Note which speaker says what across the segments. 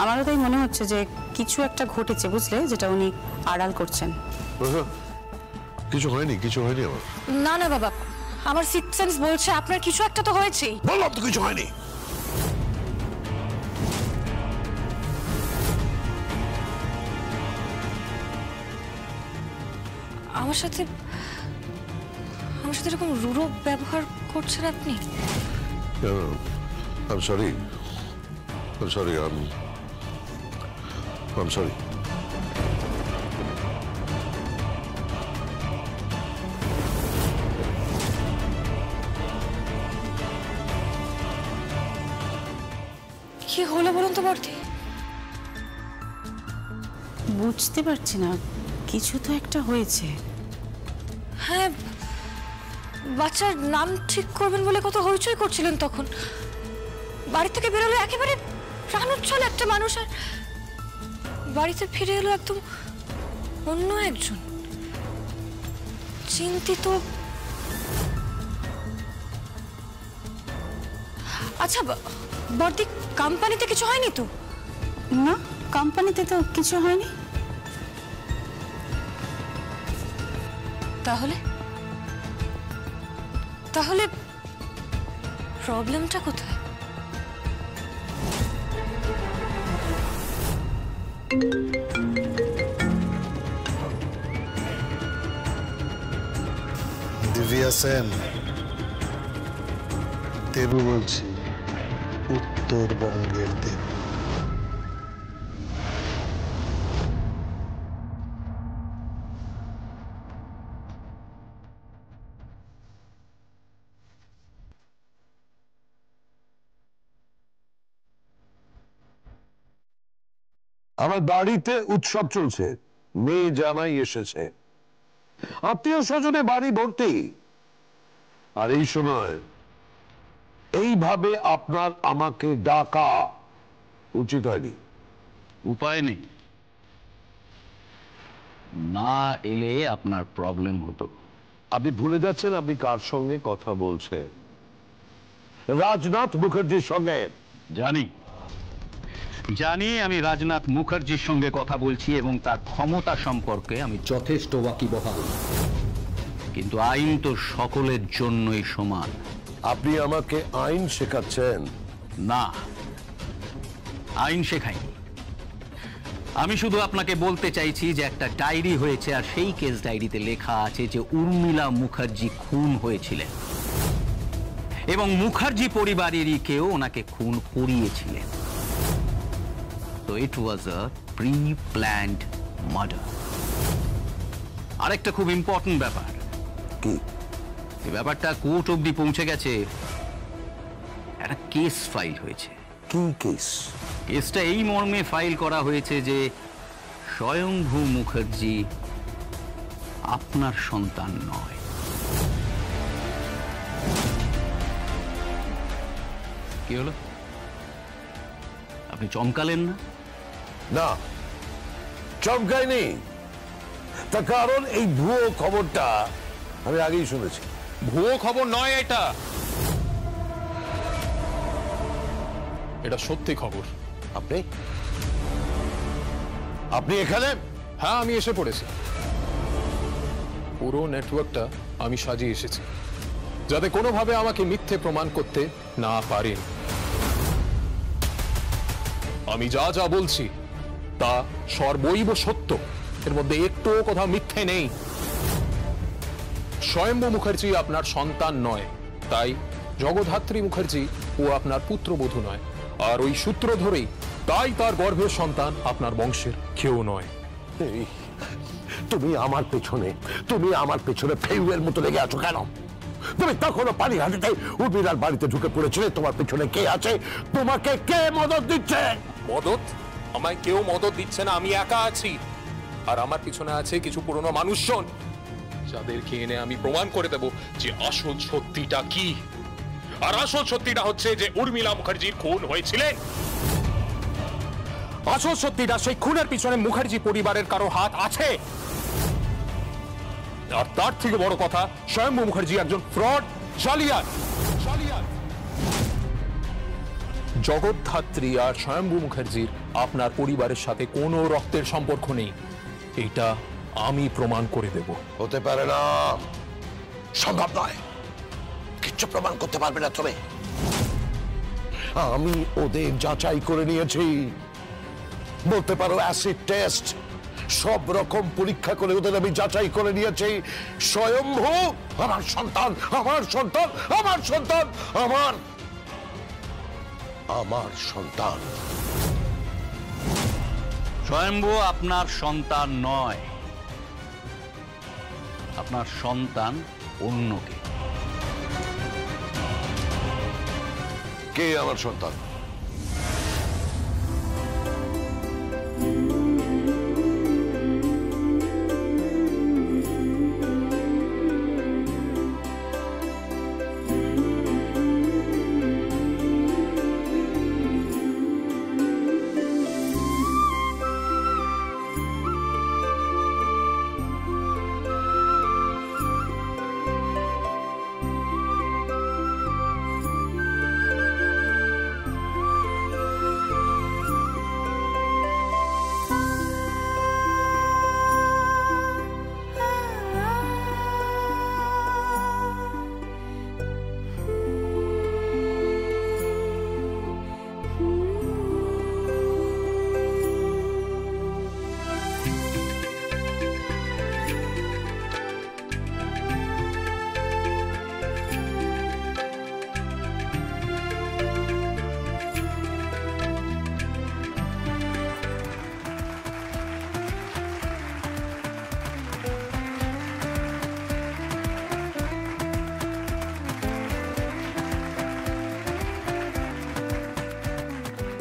Speaker 1: আমারও তাই মনে হচ্ছে যে কিছু একটা ঘটেছে, বুঝলে, যেটা উনি আড়াল করছেন।
Speaker 2: কিছু হয়নি, কিছু হয়নি আমার।
Speaker 3: না না বাবা, আমার সিক্স সেন্স বলছে আপনার কিছু একটা তো হয়েছেই।
Speaker 2: বললাম তো কিছু হয়নি।
Speaker 3: আমার সাথে এরকম রূঢ় ব্যবহার করছেন আপনি?
Speaker 2: I'm sorry. I'm sorry. I'm sorry.
Speaker 3: কি হলো বলুন তো বর্দি?
Speaker 1: বুঝতে পারছি না, কিছু তো একটা হয়েছে।
Speaker 3: হ্যাঁ, বাচ্চার নাম ঠিক করবেন বলে কত হইচই করছিলেন তখন। বাড়ি থেকে বেরোলো একেবারে প্রাণোচ্ছল একটা মানুষ, আর বাড়িতে ফিরে এলো একদম অন্য একজন। চিন্তিত। আচ্ছা বর্দি, কোম্পানিতে কিছু হয়নি তো?
Speaker 1: না, কোম্পানিতে তো কিছু হয়নি।
Speaker 3: তাহলে প্রবলেমটা কোথায়?
Speaker 4: दिव्या सेन, देबू बोलছি, উত্তরবঙ্গের দেবু।
Speaker 2: আমার বাড়িতে উৎসব চলছে, মেয়ে জামাই এসেছে, আত্মীয় স্বজনে বাড়ি ভর্তি, আর এই সময় এইভাবে আপনার আমাকে ডাকা উচিত হয়নি।
Speaker 5: উপায় নেই, না এলে আপনার প্রবলেম হতো।
Speaker 2: আপনি ভুলে যাচ্ছেন আপনি কার সঙ্গে কথা বলছেন। রাজনাথ মুখার্জির সঙ্গে।
Speaker 5: জানি আমি রাজনাথ মুখার্জির সঙ্গে কথা বলছি এবং তার ক্ষমতা সম্পর্কে আমি যথেষ্ট ওয়াকিবহাল, কিন্তু আইন তো সকলের জন্যই সমান।
Speaker 2: আপনি আমাকে আইন শেখাচ্ছেন?
Speaker 5: না, আইন শেখাইনি। আমি শুধু আপনাকে বলতে চাইছি যে একটা ডায়েরি হয়েছে, আর সেই কেস ডায়েরিতে লেখা আছে যে উর্মিলা মুখার্জি খুন হয়েছিলেন এবং মুখার্জি পরিবারেরই কেউ ওনাকে খুন করিয়েছিলেন। তো ইট ওয়াজ আ প্রি প্ল্যান্ড মার্ডার। আরেকটা খুব ইম্পর্টেন্ট ব্যাপার,
Speaker 2: কি
Speaker 5: এই ব্যাপারটা কোর্ট অবধি পৌঁছে গেছে, একটা কেস ফাইল হয়েছে।
Speaker 2: কি কেস?
Speaker 5: কেসটা এই মর্মে ফাইল করা হয়েছে যে স্বয়ংভূ মুখার্জি আপনার সন্তান নয়। কি হলো, আপনি চমকালেন না?
Speaker 2: না, চমকায়নি। তার কারণ এই ভুয়ো খবরটা আমি আগেই শুনেছি।
Speaker 6: ভুয়ো খবর নয় এটা, এটা সত্যি খবর।
Speaker 2: আপনি এখানে?
Speaker 6: হ্যাঁ, আমি এসে পড়েছি। পুরো নেটওয়ার্কটা আমি সাজিয়ে এসেছি যাতে কোনোভাবে আমাকে মিথ্যে প্রমাণ করতে না পারেন। আমি যা যা বলছি তা সর্বৈব সত্য, এর মধ্যে একটুও কথা মিথ্যে নেই। স্বয়ম্ভু মুখার্জি আপনার সন্তান নয়, তাই জগদ্ধাত্রী মুখার্জি ও আপনার পুত্রবধূ নয়, আর ওই সূত্র ধরেই তাই তার গর্ভের সন্তান আপনার বংশের কেউ নয়।
Speaker 2: তুমি আমার পেছনে ফেউয়ের মতো লেগে আছো কেন? তুমি তখনও পানি হাঁটিতে উর্মিলার বাড়িতে ঢুকে পড়েছিলে। তোমার পেছনে কে আছে? তোমাকে কে মদত দিচ্ছে?
Speaker 6: মদত? আমায় কেউ মদত দিচ্ছে না, আমি একা আছি। আর আমার পিছনে আছে কিছু পুরনো মানুষজন, যাদেরকে এনে আমি প্রমাণ করে দেব যে আসল সত্যিটা কি। আর আসল সত্যিটা হচ্ছে যে উর্মিলা মুখার্জির খুন হয়েছিলেন। আসল সত্যিটা সেই খুনের পিছনে মুখার্জি পরিবারের কারো হাত আছে। আর তার থেকে বড় কথা, স্বয়ম্ভু মুখার্জি একজন ফ্রড, জালিয়াত। জগদ্ধাত্রী আর স্বয়ম্ভু মুখার্জির আপনার পরিবারের সাথে কোনো রক্তের সম্পর্ক নেই, এটা আমি প্রমাণ করে দেব।
Speaker 2: হতে পারে না, সম্ভব নয়, কিচ্ছু প্রমাণ করতে পারবে না তুমি। আমি ওদের যাচাই করে নিয়েছি, বলতে পারো অ্যাসিড টেস্ট, সব রকম পরীক্ষা করে ওদের আমি যাচাই করে নিয়েছি। স্বয়ম্ভু আমার সন্তান, আমার সন্তান, আমার সন্তান, আমার সন্তান।
Speaker 5: স্বয়ম্ভু আপনার সন্তান নয়, আপনার সন্তান অন্যকে।
Speaker 2: কে আমার সন্তান?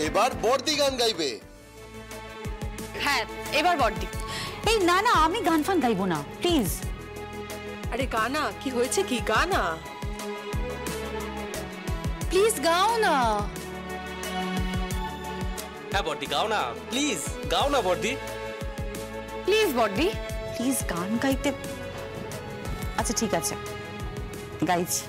Speaker 7: এবার বর্দি গান গাইবে।
Speaker 3: হ্যাঁ, এবার বড়দি।
Speaker 1: এই না না, আমি গান ফান গাইবো না, প্লিজ।
Speaker 8: আরে গানা, কি হয়েছে কি? গানা
Speaker 3: প্লিজ গাও না।
Speaker 9: হ্যাঁ বর্দি, গাও না প্লিজ, গাও না বর্দি।
Speaker 1: প্লিজ বড়দি, প্লিজ গান গাইতে। আচ্ছা ঠিক আছে, গাইছি।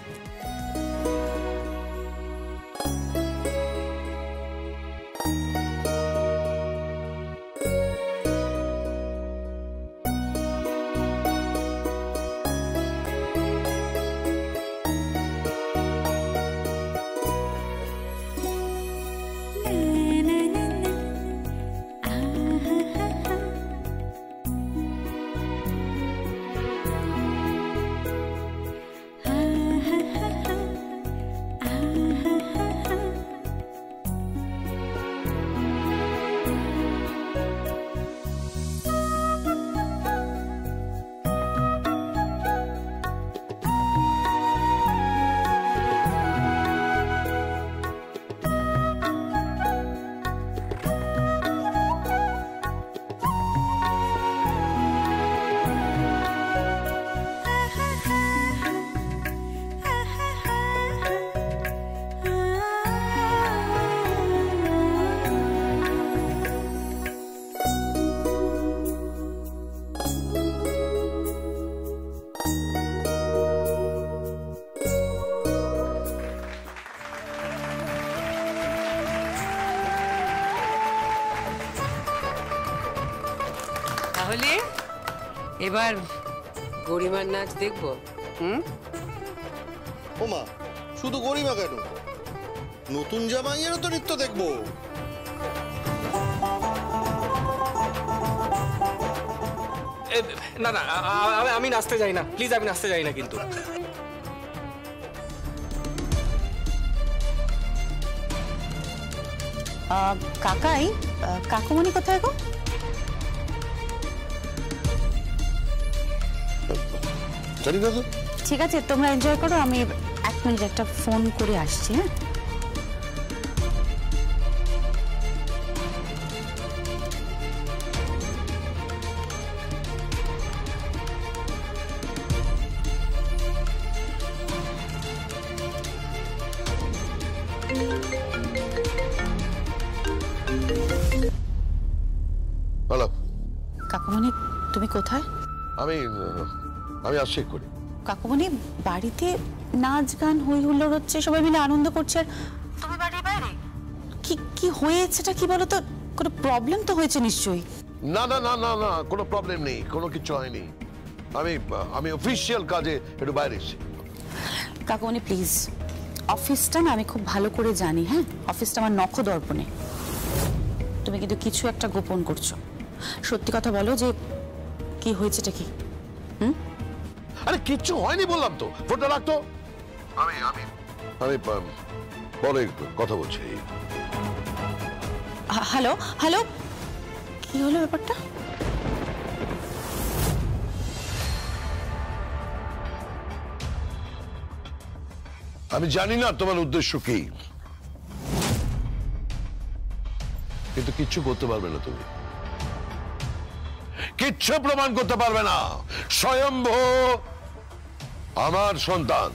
Speaker 8: তাহলে এবার গরিমার নাচ দেখবো।
Speaker 7: ওমা, শুধু গরিমা কেন, নতুন জামাইয়েরও তো নৃত্য দেখবো।
Speaker 9: না না, আমি নাচতে যাই না, প্লিজ, আমি নাচতে যাই না কিন্তু।
Speaker 1: কাকাই, কাকুমণি কোথায় গো?
Speaker 2: জানি না তো।
Speaker 1: ঠিক আছে, তোমরা এনজয় করো, আমি 1 মিনিট একটা ফোন করে আসছি। হ্যাঁ,
Speaker 2: হ্যালো
Speaker 1: কাকুমণি তুমি কোথায়?
Speaker 2: আমি আসছি করি।
Speaker 1: কাকুমণি বাড়িতে নাচ গান হই হুল্লোড় হচ্ছে, সবাই মিলে আনন্দ করছে, আর তুমি বাড়ির বাইরে। কি কি হয়েছেটা কি বলো তো? কোনো প্রবলেম তো হয়েছে নিশ্চয়ই।
Speaker 2: না না না না না, কোনো প্রবলেম নেই, কোনো কিছু হয়নি। আমি অফিসিয়াল কাজে একটু বাইরে এসেছি।
Speaker 1: কাকুমনি প্লিজ, অফিসটা না আমি খুব ভালো করে জানি। হ্যাঁ, অফিসটা আমার নখদর্পণে। তুমি কিন্তু কিছু একটা গোপন করছো। সত্যি কথা বলো যে কি হয়েছেটা কি?
Speaker 2: আরে কিচ্ছু হয়নি বললাম তো, ফোনটা রাখতো। আমি আমি আমি পরে কথা বলছি।
Speaker 1: হ্যালো হ্যালো, কি হলো ব্যাপারটা?
Speaker 2: আমি জানি না তোমার উদ্দেশ্য কি, কিন্তু কিচ্ছু করতে পারবে না তুমি, কিচ্ছু প্রমাণ করতে পারবে না। স্বয়ম্ভু আমার সন্তান।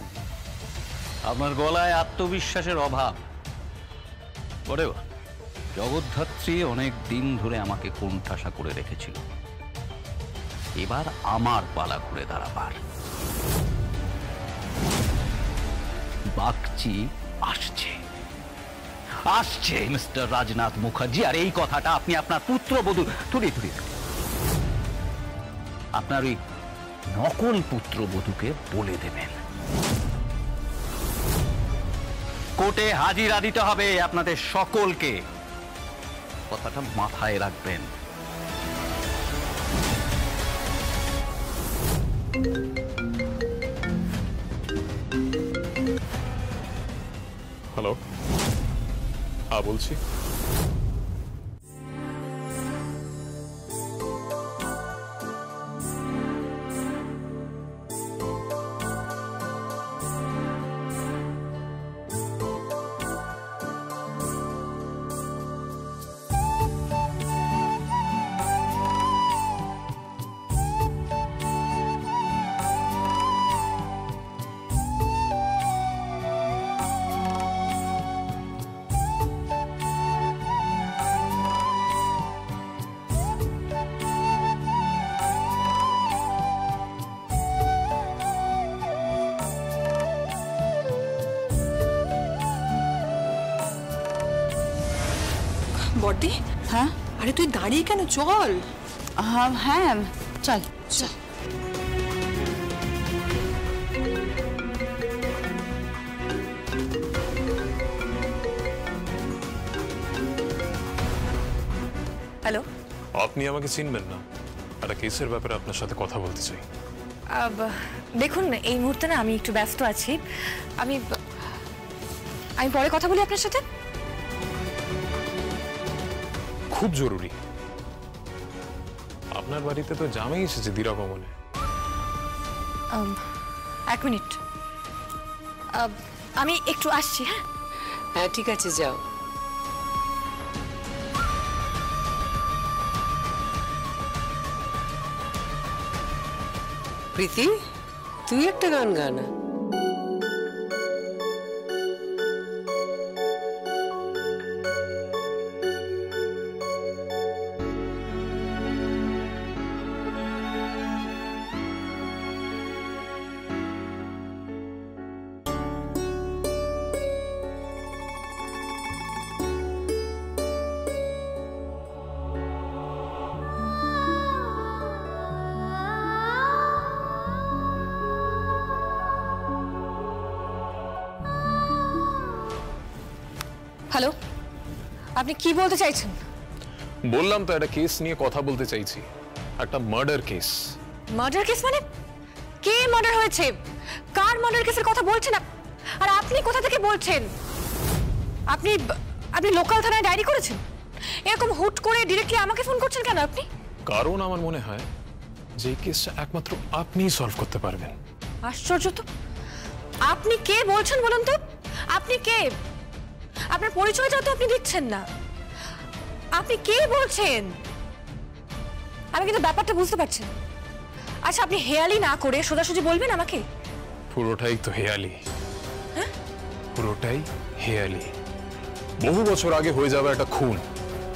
Speaker 5: আমার গলায় আত্মবিশ্বাসের অভাব। ওরে বাবা, জগদ্ধাত্রী অনেক দিন ধরে আমাকে কোণঠাসা করে রেখেছিল, এবার আমার পালা ঘুরে দাঁড়াবার। বাগচি আসছে আসছে মিস্টার রাজনাথ মুখার্জি। আর এই কথাটা আপনি আপনার পুত্রবধূ আপনার ওই নকল পুত্রবধূকে বলে দেবেন। কোর্টে হাজিরা দিতে হবে আপনাদের সকলকে, কথাটা মাথায় রাখবেন।
Speaker 6: হ্যালো, হ্যাঁ বলছি।
Speaker 8: বড়দি,
Speaker 1: হ্যাঁ
Speaker 8: আরে তুই দাঁড়িয়ে কেন? চল।
Speaker 1: হ্যাঁ চল চল।
Speaker 3: হ্যালো,
Speaker 6: আপনি আমাকে চিনবেন না, একটা কেসের ব্যাপারে আপনার সাথে কথা বলতে চাই।
Speaker 3: দেখুন এই মুহূর্তে না আমি একটু ব্যস্ত আছি। আমি পরে কথা বলি আপনার সাথে।
Speaker 6: খুব জরুরি। আপনার বাড়িতে তো জামাই এসেছে দিরাগমনে।
Speaker 3: এক মিনিট, আমি একটু আসছি। হ্যাঁ
Speaker 8: হ্যাঁ ঠিক আছে, যাও। প্রীতি, তুই একটা গান গানা।
Speaker 3: হ্যালো, আপনি কি বলতে চাইছেন?
Speaker 6: বললাম তো একটা কেস নিয়ে কথা বলতে চাইছি, একটা মার্ডার কেস।
Speaker 3: মার্ডার কেস মানে? কে মার্ডার হয়েছে? কার মার্ডার কেসের কথা বলছেন? আর আপনি কোথা থেকে বলছেন? আপনি লোকাল থানায় ডায়েরি করেছেন? এরকম হুট করে ডিরেক্টলি আমাকে ফোন করছেন কেন আপনি?
Speaker 6: কারণ আমার মনে হয় যে এই কেসটা একমাত্র আপনিই সলভ করতে পারবেন।
Speaker 3: আশ্চর্য তো। আপনি কে বলছেন বলুন তো? আপনি কে? আপনার পরিচয়টা তো আপনি দিচ্ছেন না। আপনি কে বলছেন? আমি কিন্তু ব্যাপারটা বুঝতে পারছি। আচ্ছা, আপনি হেয়ালি না করে সোজাসুজি বলবেন আমাকে।
Speaker 6: পুরোটাই তো হেয়ালি। হ্যাঁ, পুরোটাই হেয়ালি। বহু বছর আগে হয়ে যাবে একটা খুন।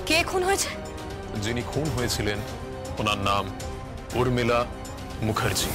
Speaker 3: কে খুন হয়েছে?
Speaker 6: যিনি খুন হয়েছিলেন ওনার নাম উর্মিলা মুখার্জি।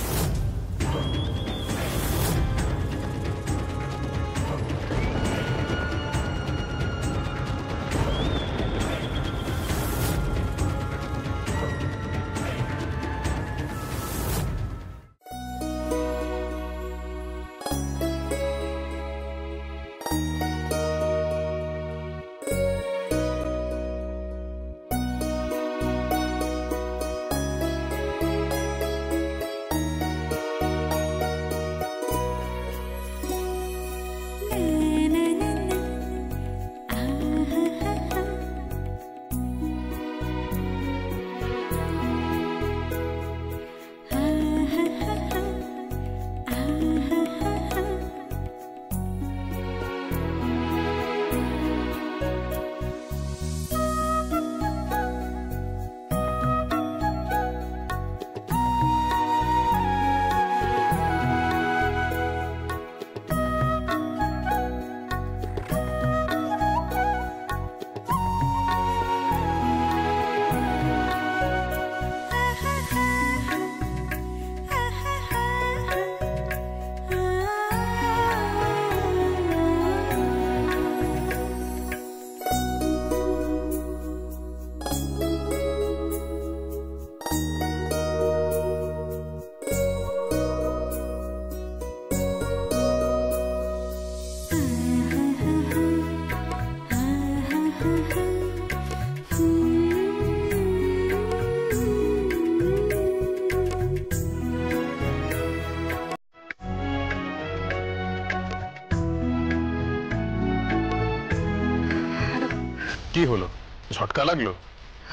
Speaker 6: কি হলো, ঝটকা লাগলো?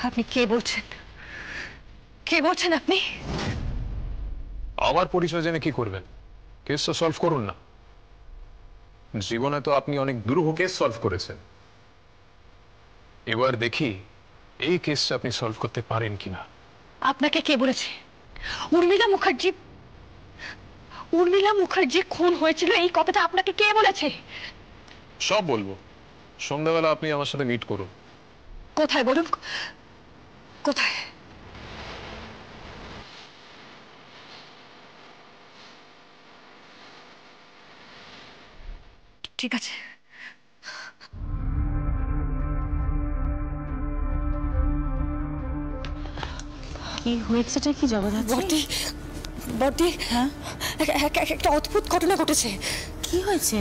Speaker 3: আপনি কে বলছেন? কে বলছেন আপনি?
Speaker 6: আমার পরিচয় জেনে কি করবেন? কেসটা সলভ করুন না। জীবনে তো আপনি অনেক দুরূহ কেস সলভ করেছেন, এবার দেখি এই কেসটা আপনি সলভ করতে পারেন কিনা।
Speaker 3: আপনাকে কে বলেছে উর্মিলা মুখার্জি খুন হয়েছিল এই কথাটা আপনাকে কে বলেছে?
Speaker 6: সব বলবো, সন্ধ্যাবেলা আপনি আমার সাথে মিট করুন।
Speaker 3: কোথায় বলুন, কোথায়? ঠিক আছে।
Speaker 1: কি হয়েছেটা কি জগদ্ধাত্রী?
Speaker 3: বড়দি,
Speaker 1: হ্যাঁ,
Speaker 3: একটা অদ্ভুত ঘটনা ঘটেছে।
Speaker 1: কি হয়েছে?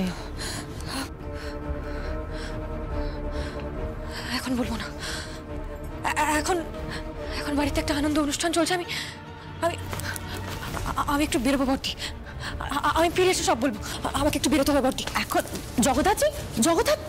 Speaker 3: এখন বলবো না। এখন এখন বাড়িতে একটা আনন্দ অনুষ্ঠান চলছে। আমি আমি আমি একটু বেরোবো বড়দি। আমি ফিরে এসে সব বলবো। আমাকে একটু বেরোতে হবে বড়দি।
Speaker 1: এখন জগদ্ধাত্রী, জগদ্ধাত্রী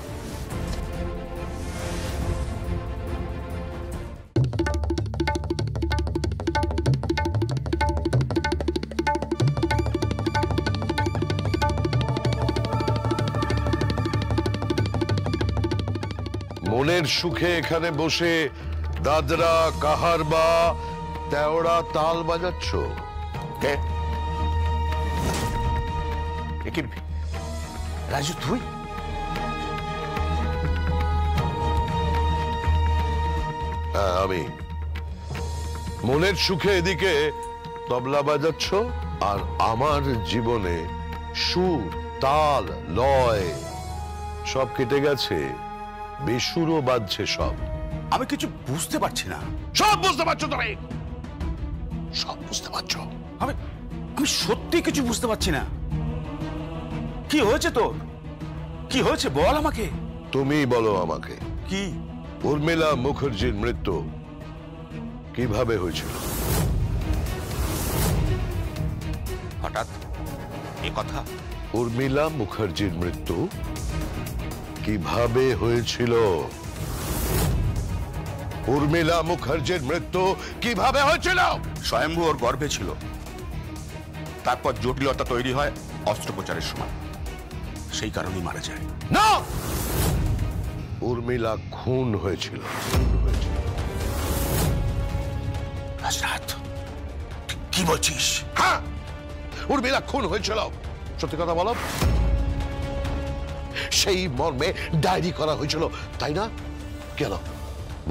Speaker 2: মনের সুখে এখানে বসে দাদরা কাহারবা তেওড়া তাল বাজাচ্ছ কে?
Speaker 10: রাজু তুই?
Speaker 2: হ্যাঁ আমি। মনের সুখে এদিকে তবলা বাজাচ্ছ আর আমার জীবনে সুর তাল লয় সব কেটে গেছে, বেসুরও বাজছে সব।
Speaker 10: আমি কিছু বুঝতে পারছি না।
Speaker 2: সব বুঝতে পারছো তুমি, সব বুঝতে পারছো।
Speaker 10: আমি আমি সত্যি কিছু বুঝতে পারছি না। কি হয়েছে তোর? কি হয়েছে বল আমাকে।
Speaker 2: তুমি বলো আমাকে।
Speaker 10: কি?
Speaker 2: উর্মিলা মুখার্জির মৃত্যু কিভাবে হয়েছিল?
Speaker 10: হঠাৎ এ কথা?
Speaker 2: উর্মিলা মুখার্জির মৃত্যু কিভাবে হয়েছিল? উর্মিলা মুখার্জির মৃত্যু কিভাবে হয়েছিল?
Speaker 10: স্বয়ম্ভু ওর গর্ভে ছিল, তারপর জটিলতা তৈরি হয় অস্ত্রোপচারের সময়, সেই কারণেই মারা যায়।
Speaker 2: না, উর্মিলা খুন হয়েছিল।
Speaker 10: রাজনাথ কি বলছিস?
Speaker 2: হ্যাঁ, উর্মিলা খুন হয়েছিল। সত্যি কথা বলো। সেই মর্মে ডায়েরি করা হয়েছিল, তাই না? কেন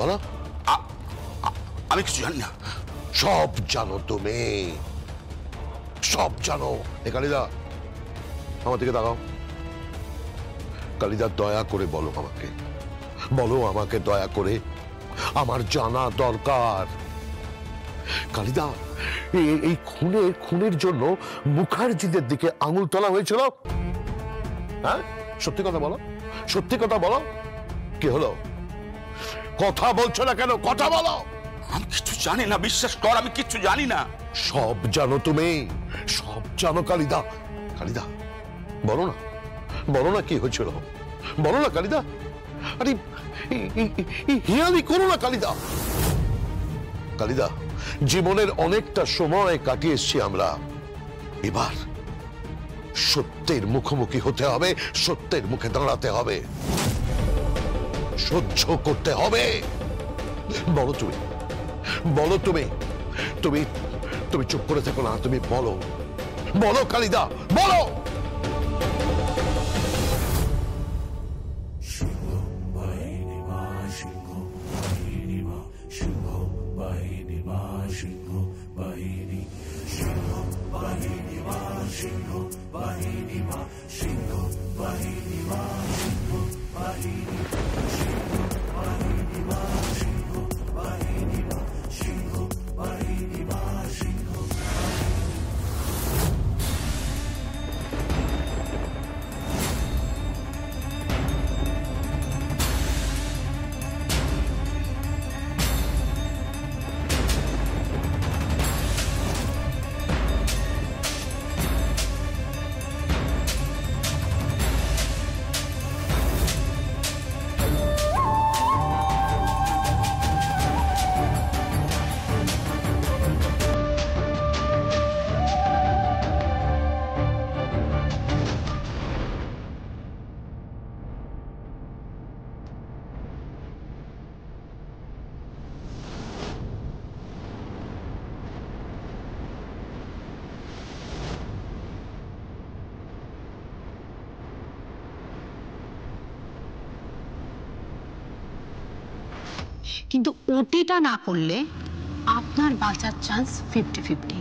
Speaker 2: বলো?
Speaker 10: আমি কিছু জানি না।
Speaker 2: সব জানো তুমি, সব জানো। এ কালিদা, আমার দিকে তাকাও। কালিদা, দয়া করে বলো আমাকে, বলো আমাকে দয়া করে, আমার জানা দরকার। কালিদা, এই খুনের জন্য মুখার্জিদের দিকে আঙুল তোলা হয়েছিল? হ্যাঁ, সত্যি কথা বলো, সত্যি কথা বলো। কি হলো? কথা বলছো না কেন? কথা বলো।
Speaker 10: আমি কিছু জানি না, বিশ্বাস কর, আমি কিছু জানি না।
Speaker 2: সব জানো তুমি, সব জানো কালিদা। কালিদা, বলো না, বলো না কি হয়েছিল, বলো না কালিদা। আরে হিয়ালি করো না কালিদা। কালিদা, জীবনের অনেকটা সময় কাটিয়ে এসছি আমরা, এবার সত্যের মুখোমুখি হতে হবে, সত্যের মুখে দাঁড়াতে হবে, সহ্য করতে হবে। বলো তুমি, বলো তুমি, তুমি তুমি চুপ করে থেকো না, তুমি বলো, বলো কালিদা, বলো।
Speaker 11: কিন্তু ওটিটা না করলে আপনার বাঁচার চান্স 50-50।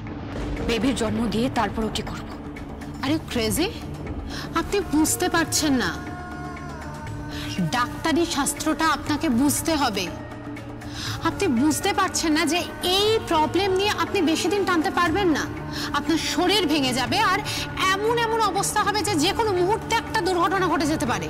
Speaker 3: বেবির জন্ম দিয়ে তারপর ওটি করব।
Speaker 11: আরে ক্রেজি, আপনি বুঝতে পারছেন না, ডাক্তারি শাস্ত্রটা আপনাকে বুঝতে হবে। আপনি বুঝতে পারছেন না যে এই প্রবলেম নিয়ে আপনি বেশি দিন টানতে পারবেন না। আপনার শরীর ভেঙে যাবে আর এমন এমন অবস্থা হবে যে যে কোনো মুহূর্তে একটা দুর্ঘটনা ঘটে যেতে পারে।